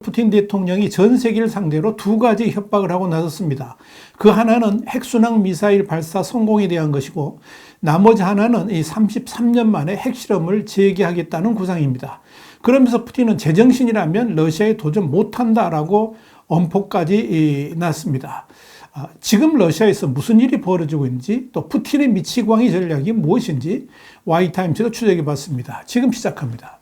푸틴 대통령이 전 세계를 상대로 두 가지 협박을 하고 나섰습니다. 그 하나는 핵순항 미사일 발사 성공에 대한 것이고 나머지 하나는 이 33년 만에 핵실험을 재개하겠다는 구상입니다. 그러면서 푸틴은 제정신이라면 러시아에 도전 못한다라고 엄포까지 났습니다. 지금 러시아에서 무슨 일이 벌어지고 있는지 또 푸틴의 미치광이 전략이 무엇인지 Y타임즈가 추적해 봤습니다. 지금 시작합니다.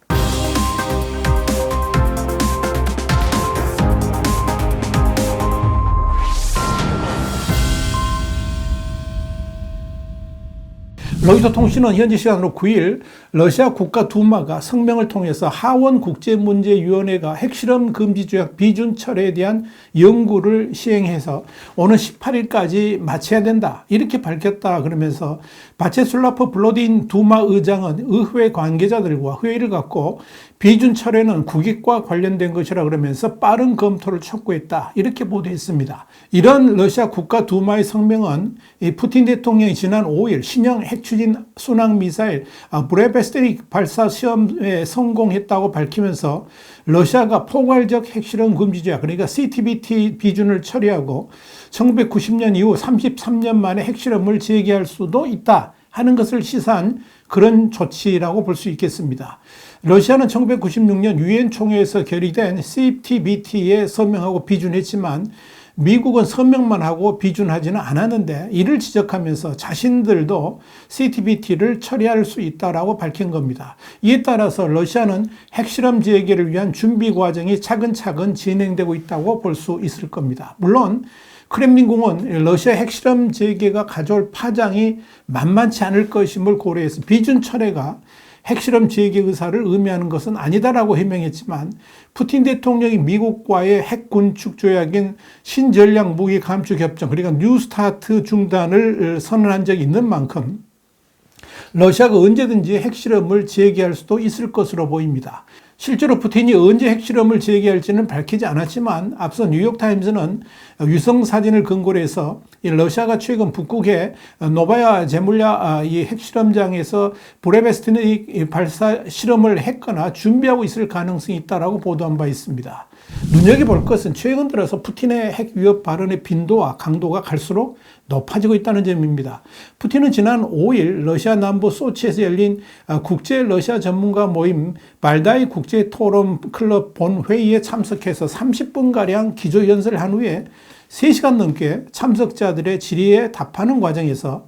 로이터 통신은 현지 시간으로 9일 러시아 국가두마가 성명을 통해서 하원국제문제위원회가 핵실험 금지 조약 비준 철회에 대한 연구를 시행해서 오는 18일까지 마쳐야 된다 이렇게 밝혔다. 그러면서 바체슬라프 블로딘 두마 의장은 의회 관계자들과 회의를 갖고 비준 철회는 국익과 관련된 것이라 그러면서 빠른 검토를 촉구했다 이렇게 보도했습니다. 이런 러시아 국가두마의 성명은 이 푸틴 대통령이 지난 5일 신형 핵추진 순항 미사일 브레베스테닉 발사 시험에 성공했다고 밝히면서 러시아가 포괄적 핵실험 금지 조약 그러니까 CTBT 비준을 처리하고 1990년 이후 33년 만에 핵실험을 재개할 수도 있다 하는 것을 시사한 그런 조치라고 볼 수 있겠습니다. 러시아는 1996년 유엔 총회에서 결의된 CTBT에 서명하고 비준했지만 미국은 서명만 하고 비준하지는 않았는데 이를 지적하면서 자신들도 CTBT를 처리할 수 있다라고 밝힌 겁니다. 이에 따라서 러시아는 핵실험 재개를 위한 준비 과정이 차근차근 진행되고 있다고 볼 수 있을 겁니다. 물론 크렘린궁은 러시아 핵실험 재개가 가져올 파장이 만만치 않을 것임을 고려해서 비준 철회가 핵실험 재개 의사를 의미하는 것은 아니다라고 해명했지만 푸틴 대통령이 미국과의 핵 군축 조약인 신전략 무기 감축 협정 그러니까 뉴스타트 중단을 선언한 적이 있는 만큼 러시아가 언제든지 핵실험을 재개할 수도 있을 것으로 보입니다. 실제로 푸틴이 언제 핵실험을 재개할지는 밝히지 않았지만 앞서 뉴욕타임즈는 위성 사진을 근거로 해서 러시아가 최근 북극의 노바야 제물야 이 핵실험장에서 브레베스테닉 발사 실험을 했거나 준비하고 있을 가능성이 있다라고 보도한 바 있습니다. 눈여겨볼 것은 최근 들어서 푸틴의 핵 위협 발언의 빈도와 강도가 갈수록 높아지고 있다는 점입니다. 푸틴은 지난 5일 러시아 남부 소치에서 열린 국제 러시아 전문가 모임 발다이 국제 토론 클럽 본회의에 참석해서 30분가량 기조연설을 한 후에 3시간 넘게 참석자들의 질의에 답하는 과정에서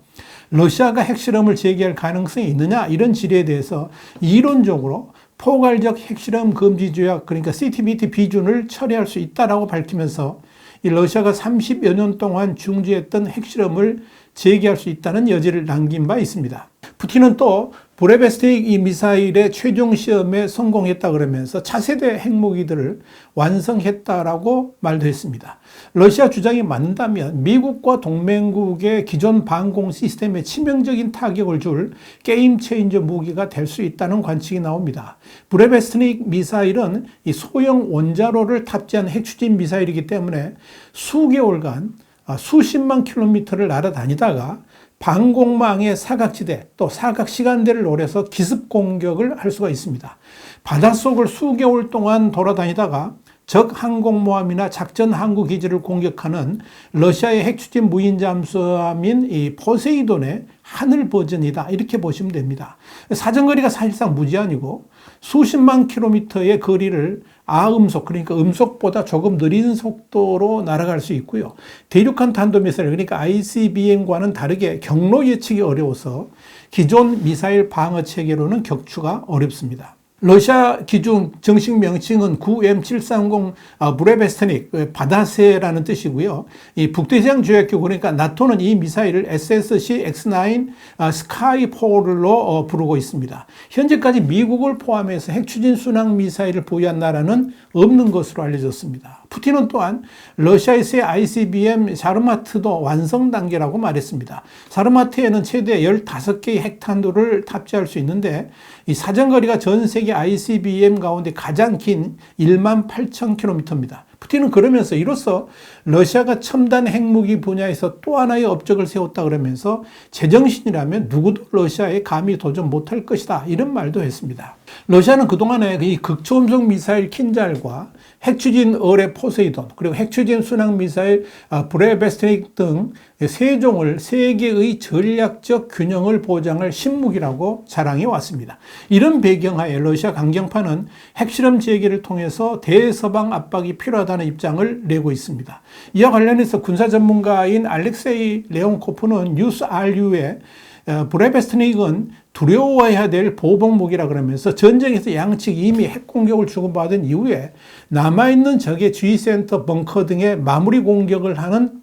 러시아가 핵실험을 재개할 가능성이 있느냐 이런 질의에 대해서 이론적으로 포괄적 핵실험 금지 조약 그러니까 CTBT 비준을 처리할 수 있다라고 밝히면서 이 러시아가 30여 년 동안 중지했던 핵실험을 재개할 수 있다는 여지를 남긴 바 있습니다. 푸틴은 또 브레베스테닉 이 미사일의 최종 시험에 성공했다 그러면서 차세대 핵무기들을 완성했다라고 말도 했습니다. 러시아 주장이 맞는다면 미국과 동맹국의 기존 방공 시스템에 치명적인 타격을 줄 게임 체인저 무기가 될 수 있다는 관측이 나옵니다. 브레베스테닉 미사일은 이 소형 원자로를 탑재한 핵추진 미사일이기 때문에 수개월간 수십만 킬로미터를 날아다니다가 방공망의 사각지대 또 사각시간대를 노려서 기습 공격을 할 수가 있습니다. 바닷속을 수개월 동안 돌아다니다가 적 항공모함이나 작전 항구 기지를 공격하는 러시아의 핵추진 무인 잠수함인 이 포세이돈의 하늘 버전이다 이렇게 보시면 됩니다. 사정거리가 사실상 무제한이고 수십만 킬로미터의 거리를 아음속 그러니까 음속보다 조금 느린 속도로 날아갈 수 있고요. 대륙간 탄도미사일 그러니까 ICBM과는 다르게 경로 예측이 어려워서 기존 미사일 방어 체계로는 격추가 어렵습니다. 러시아 기준 정식 명칭은 9M730 브레베스테닉 바다새라는 뜻이고요. 이 북대西洋 조약기구 그러니까 나토는 이 미사일을 SSC-X9 스카이폴로 부르고 있습니다. 현재까지 미국을 포함해서 핵추진 순항 미사일을 보유한 나라는 없는 것으로 알려졌습니다. 푸틴은 또한 러시아에서의 ICBM 사르마트도 완성 단계라고 말했습니다. 사르마트에는 최대 15개의 핵탄두를 탑재할 수 있는데 이 사정거리가 전 세계 ICBM 가운데 가장 긴 18,000km입니다. 푸틴은 그러면서 이로써 러시아가 첨단 핵무기 분야에서 또 하나의 업적을 세웠다 그러면서 제정신이라면 누구도 러시아에 감히 도전 못할 것이다 이런 말도 했습니다. 러시아는 그동안에 이 극초음속 미사일 킨잘과 핵추진 어뢰 포세이돈, 그리고 핵추진 순항 미사일 브레베스트닉 등 세 종을 세계의 전략적 균형을 보장할 신무기라고 자랑해 왔습니다. 이런 배경하에 러시아 강경파는 핵실험 재개를 통해서 대서방 압박이 필요하다는 입장을 내고 있습니다. 이와 관련해서 군사 전문가인 알렉세이 레온코프는 뉴스 RU에 브레베스트닉은 두려워해야 될 보복무기라 그러면서 전쟁에서 양측이 이미 핵 공격을 주고받은 이후에 남아있는 적의 G센터 벙커 등의 마무리 공격을 하는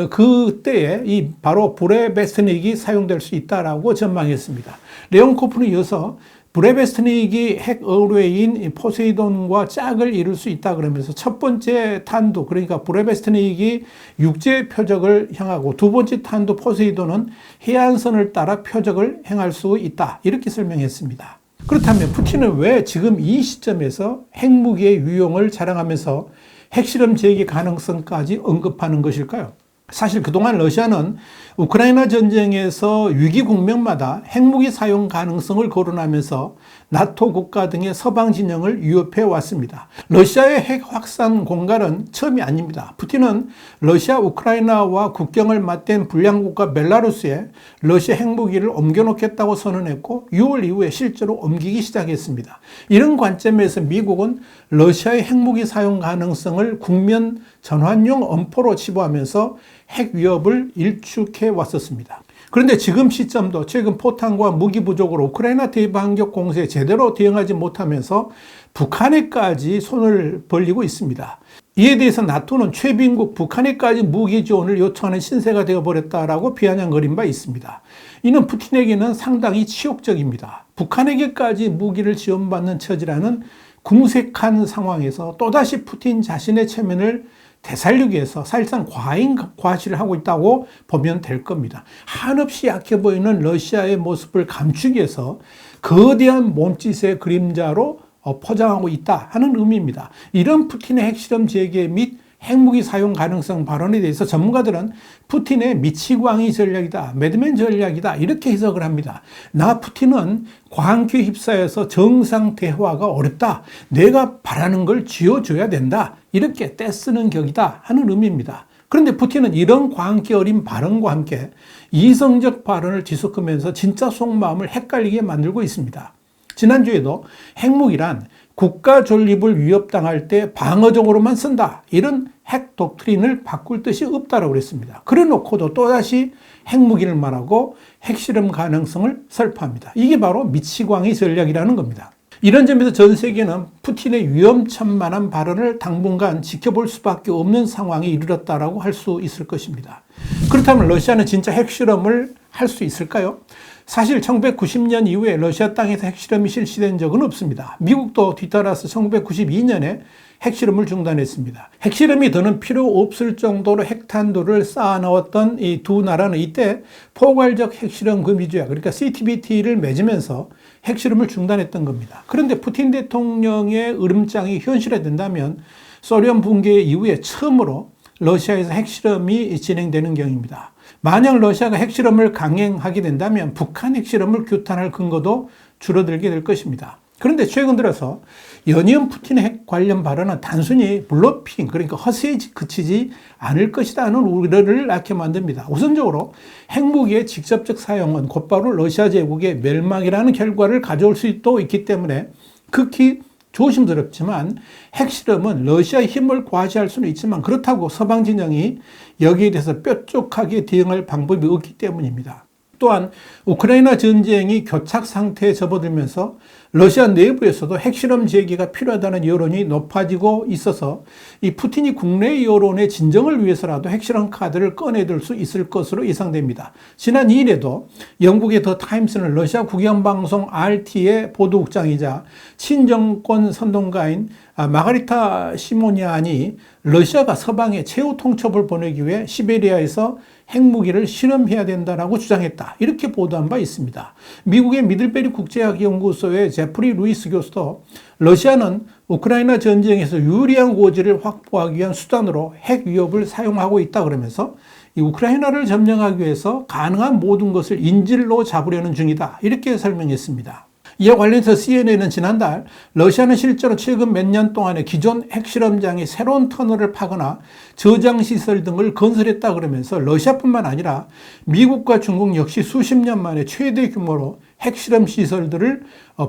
그때에 이 바로 브레베스트닉이 사용될 수 있다라고 전망했습니다. 레온코프는 이어서 브레베스트닉이 핵 어뢰인 포세이돈과 짝을 이룰 수 있다 그러면서 첫 번째 탄도, 그러니까 브레베스트닉이 육지 표적을 향하고 두 번째 탄도 포세이돈은 해안선을 따라 표적을 행할 수 있다, 이렇게 설명했습니다. 그렇다면 푸틴은 왜 지금 이 시점에서 핵무기의 유용을 자랑하면서 핵실험 재개 가능성까지 언급하는 것일까요? 사실 그동안 러시아는 우크라이나 전쟁에서 위기 국면마다 핵무기 사용 가능성을 거론하면서 나토 국가 등의 서방 진영을 위협해 왔습니다. 러시아의 핵 확산 공갈은 처음이 아닙니다. 푸틴은 러시아 우크라이나와 국경을 맞댄 불량국가 벨라루스에 러시아 핵무기를 옮겨놓겠다고 선언했고 6월 이후에 실제로 옮기기 시작했습니다. 이런 관점에서 미국은 러시아의 핵무기 사용 가능성을 국면 전환용 엄포로 치부하면서 핵 위협을 일축해 왔었습니다. 그런데 지금 시점도 최근 포탄과 무기 부족으로 우크라이나 대반격 공세에 제대로 대응하지 못하면서 북한에까지 손을 벌리고 있습니다. 이에 대해서 나토는 최빈국 북한에까지 무기 지원을 요청하는 신세가 되어버렸다라고 비아냥거린 바 있습니다. 이는 푸틴에게는 상당히 치욕적입니다. 북한에게까지 무기를 지원받는 처지라는 궁색한 상황에서 또다시 푸틴 자신의 체면을 되살리기 위해서 사실상 과잉 과시를 하고 있다고 보면 될 겁니다. 한없이 약해 보이는 러시아의 모습을 감추기 위해서 거대한 몸짓의 그림자로 포장하고 있다 하는 의미입니다. 이런 푸틴의 핵실험 재개 및 핵무기 사용 가능성 발언에 대해서 전문가들은 푸틴의 미치광이 전략이다, 매드맨 전략이다, 이렇게 해석을 합니다. 나 푸틴은 광기에 휩싸여서 정상 대화가 어렵다, 내가 바라는 걸 쥐어줘야 된다, 이렇게 떼쓰는 격이다 하는 의미입니다. 그런데 푸틴은 이런 광기 어린 발언과 함께 이성적 발언을 뒤섞으면서 진짜 속마음을 헷갈리게 만들고 있습니다. 지난주에도 핵무기란 국가 존립을 위협당할 때 방어적으로만 쓴다, 이런 핵 독트린을 바꿀 뜻이 없다고 그랬습니다. 그래 놓고도 또다시 핵무기를 말하고 핵실험 가능성을 설파합니다. 이게 바로 미치광이 전략이라는 겁니다. 이런 점에서 전 세계는 푸틴의 위험천만한 발언을 당분간 지켜볼 수밖에 없는 상황에 이르렀다고 할 수 있을 것입니다. 그렇다면 러시아는 진짜 핵실험을 할 수 있을까요? 사실 1990년 이후에 러시아 땅에서 핵실험이 실시된 적은 없습니다. 미국도 뒤따라서 1992년에 핵실험을 중단했습니다. 핵실험이 더는 필요 없을 정도로 핵탄두를 쌓아놓았던 이 두 나라는 이때 포괄적 핵실험 금지 조약, 그러니까 CTBT를 맺으면서 핵실험을 중단했던 겁니다. 그런데 푸틴 대통령의 으름장이 현실화된다면 소련 붕괴 이후에 처음으로 러시아에서 핵실험이 진행되는 경우입니다. 만약 러시아가 핵실험을 강행하게 된다면 북한 핵실험을 규탄할 근거도 줄어들게 될 것입니다. 그런데 최근 들어서 연이은 푸틴의 핵 관련 발언은 단순히 블러핑, 그러니까 허세에 그치지 않을 것이다 하는 우려를 낳게 만듭니다. 우선적으로 핵무기의 직접적 사용은 곧바로 러시아 제국의 멸망이라는 결과를 가져올 수도 있기 때문에 극히 조심스럽지만 핵실험은 러시아의 힘을 과시할 수는 있지만 그렇다고 서방 진영이 여기에 대해서 뾰족하게 대응할 방법이 없기 때문입니다. 또한 우크라이나 전쟁이 교착 상태에 접어들면서 러시아 내부에서도 핵실험 재개가 필요하다는 여론이 높아지고 있어서 이 푸틴이 국내 여론의 진정을 위해서라도 핵실험 카드를 꺼내들 수 있을 것으로 예상됩니다. 지난 2일에도 영국의 더 타임스는 러시아 국영방송 RT의 보도국장이자 친정권 선동가인 마가리타 시모니안이 러시아가 서방에 최후 통첩을 보내기 위해 시베리아에서 핵무기를 실험해야 된다라고 주장했다, 이렇게 보도한 바 있습니다. 미국의 미들베리 국제학연구소의 제프리 루이스 교수도 러시아는 우크라이나 전쟁에서 유리한 고지를 확보하기 위한 수단으로 핵 위협을 사용하고 있다 그러면서 이 우크라이나를 점령하기 위해서 가능한 모든 것을 인질로 잡으려는 중이다, 이렇게 설명했습니다. 이와 관련해서 CNN은 지난달 러시아는 실제로 최근 몇 년 동안에 기존 핵실험장에 새로운 터널을 파거나 저장시설 등을 건설했다 그러면서 러시아뿐만 아니라 미국과 중국 역시 수십 년 만에 최대 규모로 핵실험 시설들을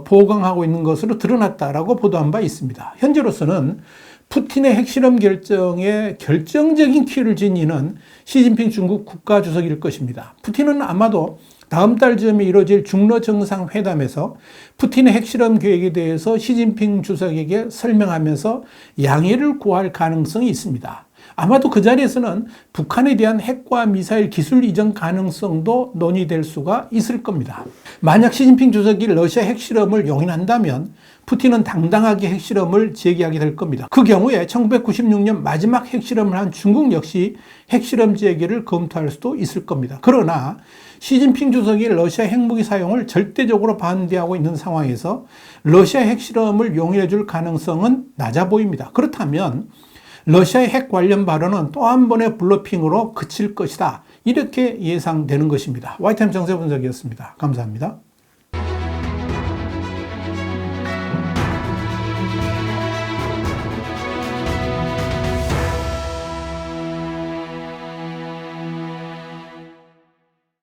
보강하고 있는 것으로 드러났다라고 보도한 바 있습니다. 현재로서는 푸틴의 핵실험 결정에 결정적인 키를 지니는 시진핑 중국 국가주석일 것입니다. 푸틴은 아마도 다음 달 즈음에 이루어질 중러 정상회담에서 푸틴의 핵실험 계획에 대해서 시진핑 주석에게 설명하면서 양해를 구할 가능성이 있습니다. 아마도 그 자리에서는 북한에 대한 핵과 미사일 기술 이전 가능성도 논의될 수가 있을 겁니다. 만약 시진핑 주석이 러시아 핵실험을 용인한다면 푸틴은 당당하게 핵실험을 제기하게 될 겁니다. 그 경우에 1996년 마지막 핵실험을 한 중국 역시 핵실험 재개를 검토할 수도 있을 겁니다. 그러나 시진핑 주석이 러시아 핵무기 사용을 절대적으로 반대하고 있는 상황에서 러시아 핵실험을 용인해 줄 가능성은 낮아 보입니다. 그렇다면 러시아의 핵 관련 발언은 또 한 번의 블러핑으로 그칠 것이다. 이렇게 예상되는 것입니다. 와이타임 정세 분석이었습니다. 감사합니다.